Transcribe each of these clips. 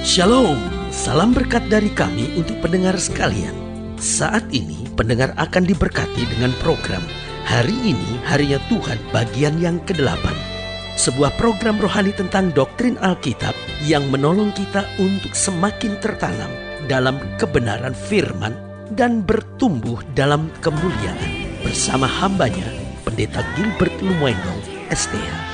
Shalom, salam berkat dari kami untuk pendengar sekalian. Saat ini pendengar akan diberkati dengan program Hari Ini Harinya Tuhan bagian yang ke-8. Sebuah program rohani tentang doktrin Alkitab yang menolong kita untuk semakin tertanam dalam kebenaran firman dan bertumbuh dalam kemuliaan. Bersama hambanya, Pendeta Gilbert Lumoino, STH.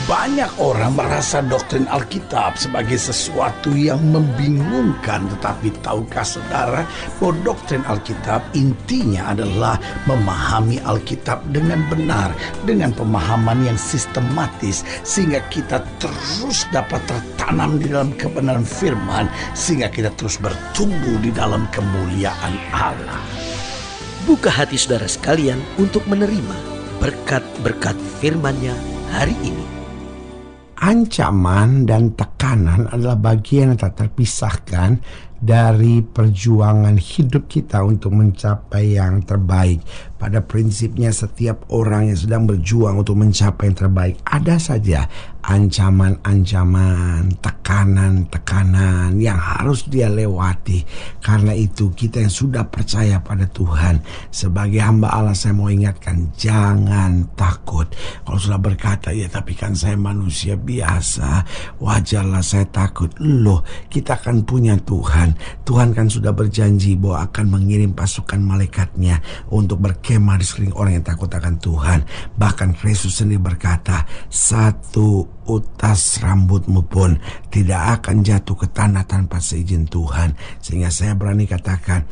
Banyak orang merasa doktrin Alkitab sebagai sesuatu yang membingungkan. Tetapi tahukah saudara bahwa doktrin Alkitab intinya adalah memahami Alkitab dengan benar, dengan pemahaman yang sistematis, sehingga kita terus dapat tertanam di dalam kebenaran firman, sehingga kita terus bertumbuh di dalam kemuliaan Allah. Buka hati saudara sekalian untuk menerima berkat-berkat firman-Nya hari ini. Ancaman dan tekanan adalah bagian yang tak terpisahkan dari perjuangan hidup kita untuk mencapai yang terbaik. Pada prinsipnya setiap orang yang sedang berjuang untuk mencapai yang terbaik, ada saja ancaman-ancaman, tekanan-tekanan yang harus dia lewati. Karena itu kita yang sudah percaya pada Tuhan, sebagai hamba Allah, saya mau ingatkan, jangan takut. Kalau sudah berkata, ya tapi kan saya manusia biasa, wajarlah saya takut. Loh, kita kan punya Tuhan. Tuhan kan sudah berjanji bahwa akan mengirim pasukan malaikatnya untuk berkemah di sekeliling orang yang takut akan Tuhan. Bahkan Kristus sendiri berkata, satu utas rambutmu pun tidak akan jatuh ke tanah tanpa seizin Tuhan. Sehingga saya berani katakan,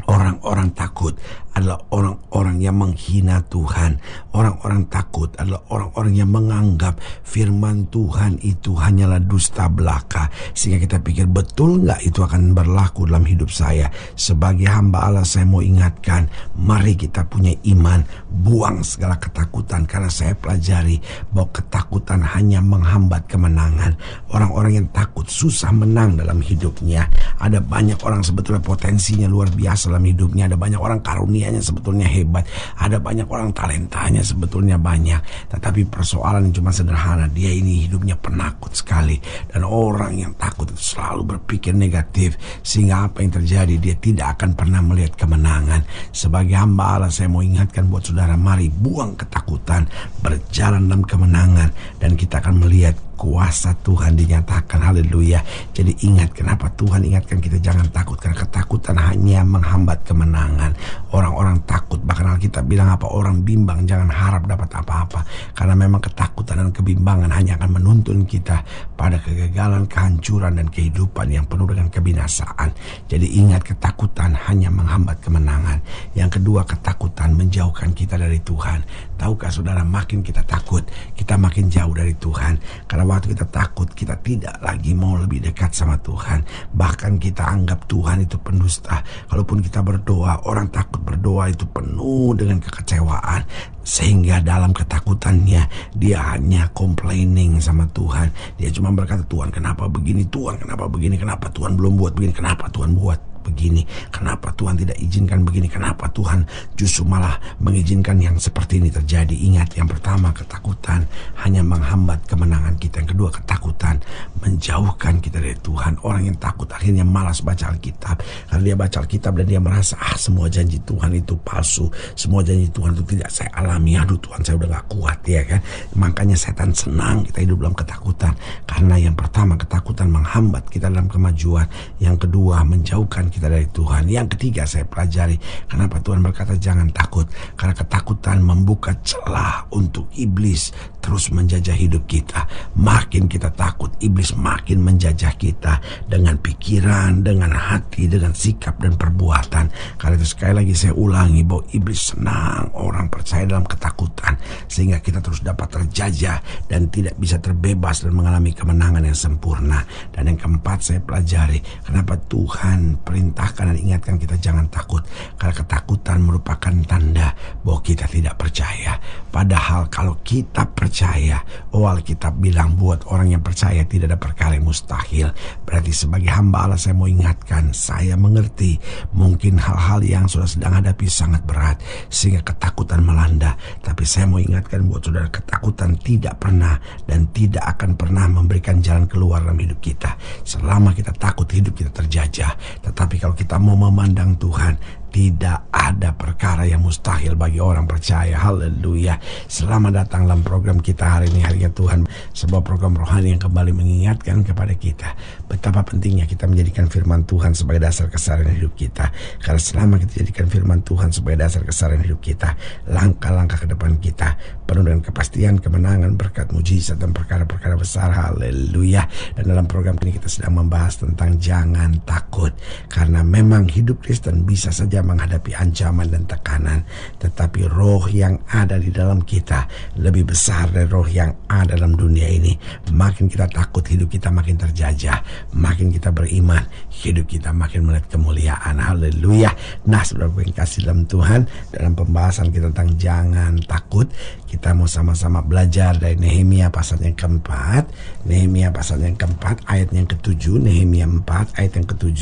orang-orang takut adalah orang-orang yang menghina Tuhan. Orang-orang takut adalah orang-orang yang menganggap firman Tuhan itu hanyalah dusta belaka. Sehingga kita pikir, betul nggak itu akan berlaku dalam hidup saya? Sebagai hamba Allah, saya mau ingatkan, mari kita punya iman, buang segala ketakutan. Karena saya pelajari bahwa ketakutan hanya menghambat kemenangan. Orang-orang yang takut susah menang dalam hidupnya. Ada banyak orang sebetulnya potensinya luar biasa dalam hidupnya. Ada banyak orang karunianya sebetulnya hebat. Ada banyak orang talentanya sebetulnya banyak. Tetapi persoalan yang cuma sederhana, dia ini hidupnya penakut sekali. Dan orang yang takut itu selalu berpikir negatif, sehingga apa yang terjadi, dia tidak akan pernah melihat kemenangan. Sebagai hamba Allah, saya mau ingatkan buat saudara, mari buang ketakutan, berjalan dalam kemenangan, dan kita akan melihat kuasa Tuhan dinyatakan. Haleluya. Jadi ingat, kenapa Tuhan ingatkan kita jangan takut? Karena ketakutan hanya menghambat kemenangan. Orang-orang takut, bahkan Alkitab bilang apa? Orang bimbang jangan harap dapat apa-apa. Karena memang ketakutan dan kebimbangan hanya akan menuntun kita pada kegagalan, kehancuran, dan kehidupan yang penuh dengan kebinasaan. Jadi ingat, ketakutan hanya menghambat kemenangan. Yang kedua, ketakutan menjauhkan kita dari Tuhan. Tahukah saudara, makin kita takut, kita makin jauh dari Tuhan. Karena waktu kita takut, kita tidak lagi mau lebih dekat sama Tuhan. Bahkan kita anggap Tuhan itu pendusta. Kalaupun kita berdoa, orang takut berdoa itu penuh dengan kekecewaan. Sehingga dalam ketakutannya, dia hanya complaining sama Tuhan. Dia cuma berkata, Tuhan kenapa begini, Tuhan kenapa begini, kenapa Tuhan belum buat begini, kenapa Tuhan buat begini, kenapa Tuhan tidak izinkan begini, kenapa Tuhan justru malah mengizinkan yang seperti ini terjadi. Ingat, yang pertama, ketakutan hanya menghambat kemenangan kita. Yang kedua, ketakutan menjauhkan kita dari Tuhan. Orang yang takut akhirnya malas baca Alkitab, karena dia baca Alkitab dan dia merasa, semua janji Tuhan itu palsu, semua janji Tuhan itu tidak saya alami. Aduh Tuhan, saya udah gak kuat, ya kan. Makanya setan senang kita hidup dalam ketakutan, karena yang pertama, ketakutan menghambat kita dalam kemajuan. Yang kedua, menjauhkan kita dari Tuhan. Yang ketiga, saya pelajari kenapa Tuhan berkata jangan takut. Karena ketakutan membuka celah untuk iblis terus menjajah hidup kita. Makin kita takut, iblis makin menjajah kita dengan pikiran, dengan hati, dengan sikap dan perbuatan. Karena itu sekali lagi saya ulangi bahwa iblis senang orang percaya dalam ketakutan, sehingga kita terus dapat terjajah dan tidak bisa terbebas dan mengalami kemenangan yang sempurna. Dan yang keempat, saya pelajari kenapa Tuhan perintahkan dan ingatkan kita jangan takut. Karena ketakutan merupakan tanda bahwa kita tidak percaya. Padahal kalau kita percaya, Alkitab bilang buat orang yang percaya tidak ada perkara yang mustahil. Berarti sebagai hamba Allah saya mau ingatkan, saya mengerti mungkin hal-hal yang saudara sedang hadapi sangat berat sehingga ketakutan melanda. Tapi saya mau ingatkan buat saudara, ketakutan tidak pernah dan tidak akan pernah memberikan jalan keluar dalam hidup kita. Selama kita takut, hidup kita terjajah. Tetapi kalau kita mau memandang Tuhan, tidak ada perkara yang mustahil bagi orang percaya. Haleluya. Selamat datang dalam program kita hari ini, Harinya Tuhan. Sebuah program rohani yang kembali mengingatkan kepada kita betapa pentingnya kita menjadikan firman Tuhan sebagai dasar keseharian hidup kita. Karena selama kita jadikan firman Tuhan sebagai dasar keseharian hidup kita, langkah-langkah ke depan kita penuh dengan kepastian, kemenangan, berkat, mujizat, dan perkara-perkara besar. Haleluya. Dan dalam program ini kita sedang membahas tentang jangan takut. Karena memang hidup Kristen bisa saja menghadapi ancaman dan tekanan, tetapi roh yang ada di dalam kita lebih besar dari roh yang ada dalam dunia ini. Makin kita takut, hidup kita makin terjajah. Makin kita beriman, hidup kita makin melihat kemuliaan. Haleluya. Nah, saudara yang kasih dalam Tuhan, dalam pembahasan kita tentang jangan takut, kita mau sama-sama belajar dari Nehemia pasal yang keempat. Nehemia pasal yang keempat ayat yang ke-7. Nehemia 4 ayat yang ke-7.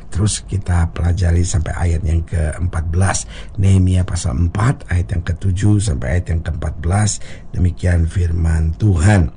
Terus kita pelajari sampai ayat yang ke-14. Nehemia pasal 4 ayat yang ke-7 sampai ayat yang ke-14. Demikian firman Tuhan.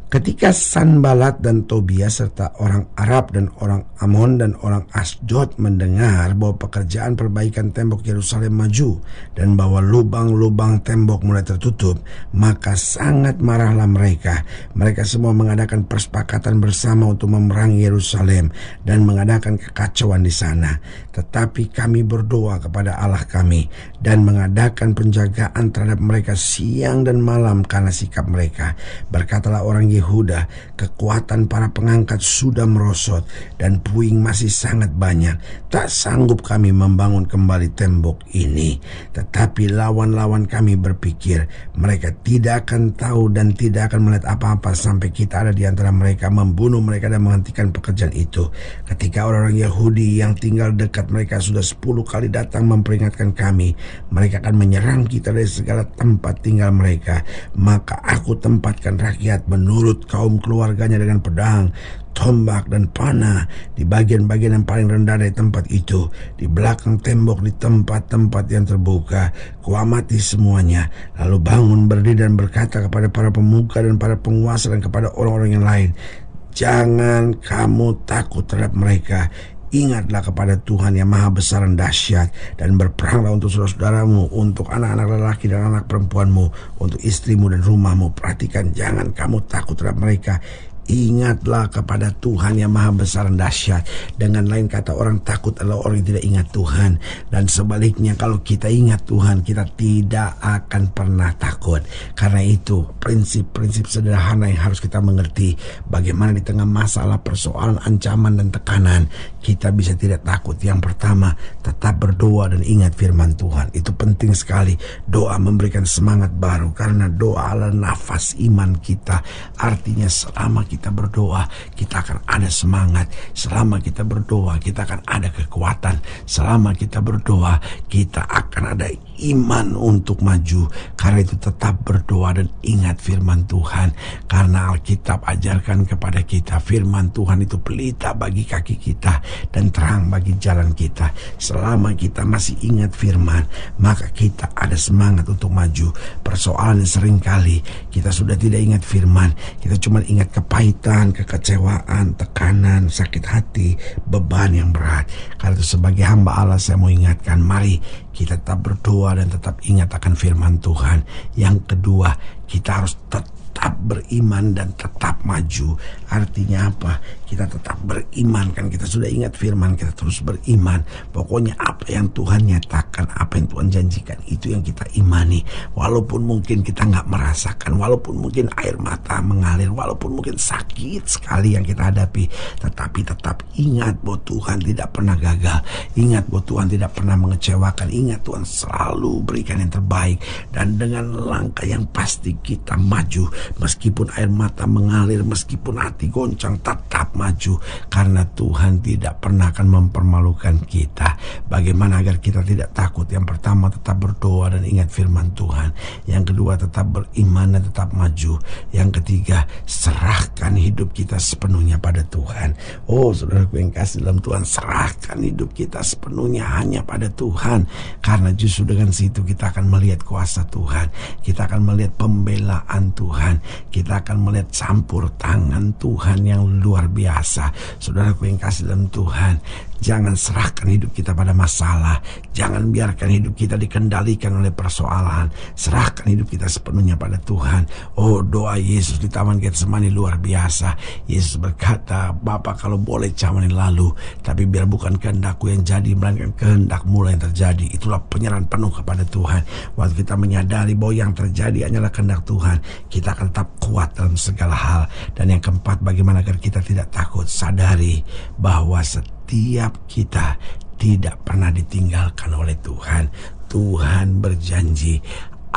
Ketika Sanbalat dan Tobia serta orang Arab dan orang Amon dan orang Asdod mendengar bahwa pekerjaan perbaikan tembok Yerusalem maju dan bahwa lubang-lubang tembok mulai tertutup, maka sangat marahlah mereka. Mereka semua mengadakan persepakatan bersama untuk memerangi Yerusalem dan mengadakan kekacauan di sana. Tetapi kami berdoa kepada Allah kami dan mengadakan penjagaan terhadap mereka siang dan malam karena sikap mereka. Berkatalah orang Yehuda, kekuatan para pengangkat sudah merosot dan puing masih sangat banyak. Tak sanggup kami membangun kembali tembok ini. Tetapi lawan-lawan kami berpikir, mereka tidak akan tahu dan tidak akan melihat apa-apa sampai kita ada di antara mereka, membunuh mereka dan menghentikan pekerjaan itu. Ketika orang-orang Yahudi yang tinggal dekat mereka sudah 10 kali datang memperingatkan kami, mereka akan menyerang kita dari segala tempat tinggal mereka. Maka aku tempatkan rakyat menurut kaum keluarganya dengan pedang, tombak, dan panah di bagian-bagian yang paling rendah dari tempat itu, di belakang tembok, di tempat-tempat yang terbuka. Kuamati semuanya, lalu bangun berdiri dan berkata kepada para pemuka dan para penguasa dan kepada orang-orang yang lain, jangan kamu takut terhadap mereka. Ingatlah kepada Tuhan yang maha besar dan dahsyat, dan berperanglah untuk saudara-saudaramu, untuk anak-anak lelaki dan anak perempuanmu, untuk istrimu dan rumahmu. Perhatikan, jangan kamu takut terhadap mereka. Ingatlah kepada Tuhan yang maha besar dan dahsyat. Dengan lain kata, orang takut adalah orang yang tidak ingat Tuhan. Dan sebaliknya, kalau kita ingat Tuhan, kita tidak akan pernah takut. Karena itu prinsip-prinsip sederhana yang harus kita mengerti. Bagaimana di tengah masalah, persoalan, ancaman, dan tekanan kita bisa tidak takut. Yang pertama, tetap berdoa dan ingat firman Tuhan. Itu penting sekali. Doa memberikan semangat baru, karena doa adalah nafas iman kita. Artinya selama kita berdoa, kita akan ada semangat. Selama kita berdoa, kita akan ada kekuatan. Selama kita berdoa, kita akan ada iman untuk maju. Karena itu tetap berdoa dan ingat firman Tuhan. Karena Alkitab ajarkan kepada kita, firman Tuhan itu pelita bagi kaki kita dan terang bagi jalan kita. Selama kita masih ingat firman, maka kita ada semangat untuk maju. Persoalan seringkali kita sudah tidak ingat firman, kita cuma ingat kepahitan, kekecewaan, tekanan, sakit hati, beban yang berat. Karena itu sebagai hamba Allah saya mau ingatkan, mari kita tetap berdoa dan tetap ingat akan firman Tuhan. Yang kedua, kita harus tetap beriman dan tetap maju. Artinya apa? Kita tetap beriman, kan kita sudah ingat firman, kita terus beriman. Pokoknya apa yang Tuhan nyatakan, apa yang Tuhan janjikan, itu yang kita imani. Walaupun mungkin kita nggak merasakan, walaupun mungkin air mata mengalir, walaupun mungkin sakit sekali yang kita hadapi, tetapi tetap ingat bahwa Tuhan tidak pernah gagal. Ingat bahwa Tuhan tidak pernah mengecewakan. Ingat Tuhan selalu berikan yang terbaik. Dan dengan langkah yang pasti kita maju. Meskipun air mata mengalir, meskipun hati goncang, tetap tetap maju, karena Tuhan tidak pernah akan mempermalukan kita. Bagaimana agar kita tidak takut? Yang pertama, tetap berdoa dan ingat firman Tuhan. Yang kedua, tetap beriman dan tetap maju. Yang ketiga, serahkan hidup kita sepenuhnya pada Tuhan. Oh, saudaraku yang kasih dalam Tuhan, serahkan hidup kita sepenuhnya hanya pada Tuhan. Karena justru dengan situ kita akan melihat kuasa Tuhan, kita akan melihat pembelaan Tuhan, kita akan melihat campur tangan Tuhan yang luar biasa. Saudaraku yang kasih dalam Tuhan, jangan serahkan hidup kita pada masalah. Jangan biarkan hidup kita dikendalikan oleh persoalan. Serahkan hidup kita sepenuhnya pada Tuhan. Oh, doa Yesus di Taman Getsemani luar biasa. Yesus berkata, Bapa, kalau boleh zaman yang lalu, tapi biar bukan kehendakku yang jadi, melainkan kehendak-Mu yang terjadi. Itulah penyerahan penuh kepada Tuhan. Waktu kita menyadari bahwa yang terjadi hanyalah kehendak Tuhan, kita akan tetap kuat dalam segala hal. Dan yang keempat, bagaimana agar kita tidak takut? Sadari bahwa setiap kita tidak pernah ditinggalkan oleh Tuhan. Tuhan berjanji,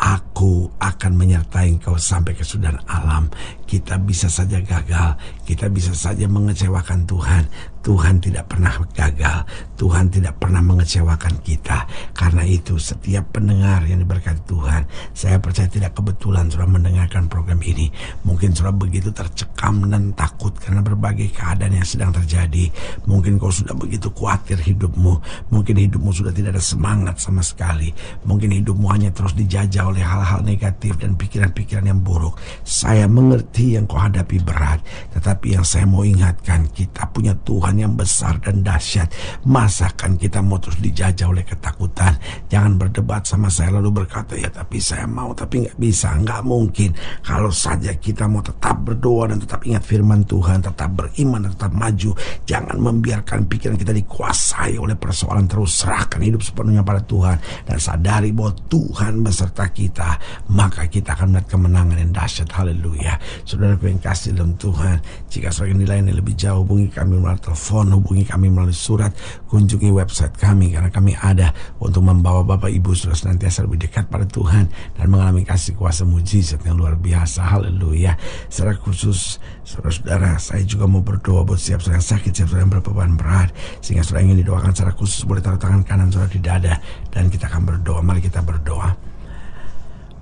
Aku akan menyertai engkau sampai kesudahan alam. Kita bisa saja gagal, kita bisa saja mengecewakan Tuhan. Tuhan tidak pernah gagal, Tuhan tidak pernah mengecewakan kita. Karena itu setiap pendengar yang diberkati Tuhan, saya percaya tidak kebetulan sudah mendengarkan program ini. Mungkin sudah begitu tercekam dan takut karena berbagai keadaan yang sedang terjadi. Mungkin kau sudah begitu khawatir hidupmu. Mungkin hidupmu sudah tidak ada semangat sama sekali. Mungkin hidupmu hanya terus dijajah oleh hal-hal negatif dan pikiran-pikiran yang buruk. Saya mengerti yang kau hadapi berat, tetapi yang saya mau ingatkan, kita punya Tuhan yang besar dan dahsyat. Masakan kita mau terus dijajah oleh ketakutan? Jangan berdebat sama saya lalu berkata, ya tapi saya mau, tapi nggak bisa. Nggak mungkin. Kalau saja kita mau tetap berdoa dan tetap ingat firman Tuhan, tetap beriman dan tetap maju, jangan membiarkan pikiran kita dikuasai oleh persoalan. Terus serahkan hidup sepenuhnya pada Tuhan dan sadari bahwa Tuhan beserta kita, maka kita akan melihat kemenangan yang dahsyat. Haleluya. Saudaraku yang kasih dalam Tuhan, jika saudara nilai ini lebih jauh, hubungi kami melalui telepon, hubungi kami melalui surat, kunjungi website kami, karena kami ada untuk membawa Bapak Ibu sudah senantiasa lebih dekat pada Tuhan dan mengalami kasih kuasa mujizat yang luar biasa. Haleluya. Secara khusus saudara-saudara, saya juga mau berdoa buat siap saudara yang sakit, siap saudara yang berbeban berat, sehingga saudara ingin didoakan secara khusus, boleh taruh tangan kanan saudara di dada dan kita akan berdoa. Mari kita berdoa.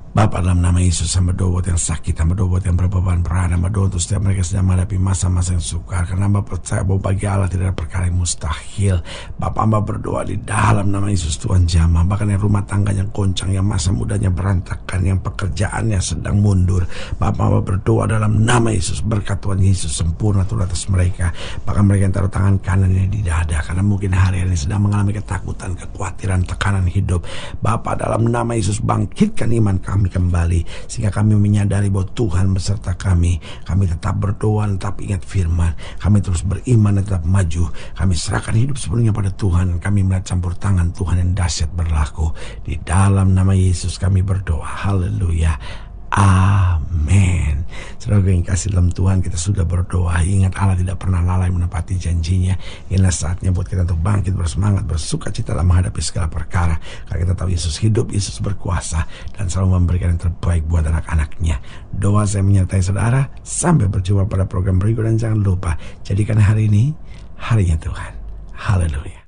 Bapa, dalam nama Yesus, hamba doa buat yang sakit, hamba doa buat yang berbeban berat, hamba doa untuk setiap mereka sedang menghadapi masa-masa yang sukar, karena hamba percaya bahwa bagi Allah tidak ada perkara yang mustahil. Bapak, hamba berdoa di dalam nama Yesus, Tuhan jamah, bahkan yang rumah tangganya goncang, yang masa mudanya berantakan, yang pekerjaannya sedang mundur. Bapak, hamba berdoa dalam nama Yesus, berkat Tuhan Yesus sempurna turun atas mereka. Bahkan mereka yang taruh tangan kanan ini di dada, karena mungkin hari ini sedang mengalami ketakutan, kekhawatiran, tekanan hidup. Bapak, dalam nama Yesus, bangkitkan iman kami kembali, sehingga kami menyadari bahwa Tuhan beserta kami. Kami tetap berdoa, tetap ingat firman, kami terus beriman dan tetap maju. Kami serahkan hidup sepenuhnya pada Tuhan. Kami melihat campur tangan Tuhan yang dahsyat berlaku. Di dalam nama Yesus kami berdoa. Haleluya. Amin. Saudara yang kasih dalam Tuhan, kita sudah berdoa. Ingat, Allah tidak pernah lalai menepati janjinya. Inilah saatnya buat kita untuk bangkit, bersemangat, bersuka cita dalam menghadapi segala perkara. Karena kita tahu Yesus hidup, Yesus berkuasa, dan selalu memberikan yang terbaik buat anak-anaknya. Doa saya menyertai saudara. Sampai berjumpa pada program berikut, dan jangan lupa, jadikan hari ini harinya Tuhan. Haleluya.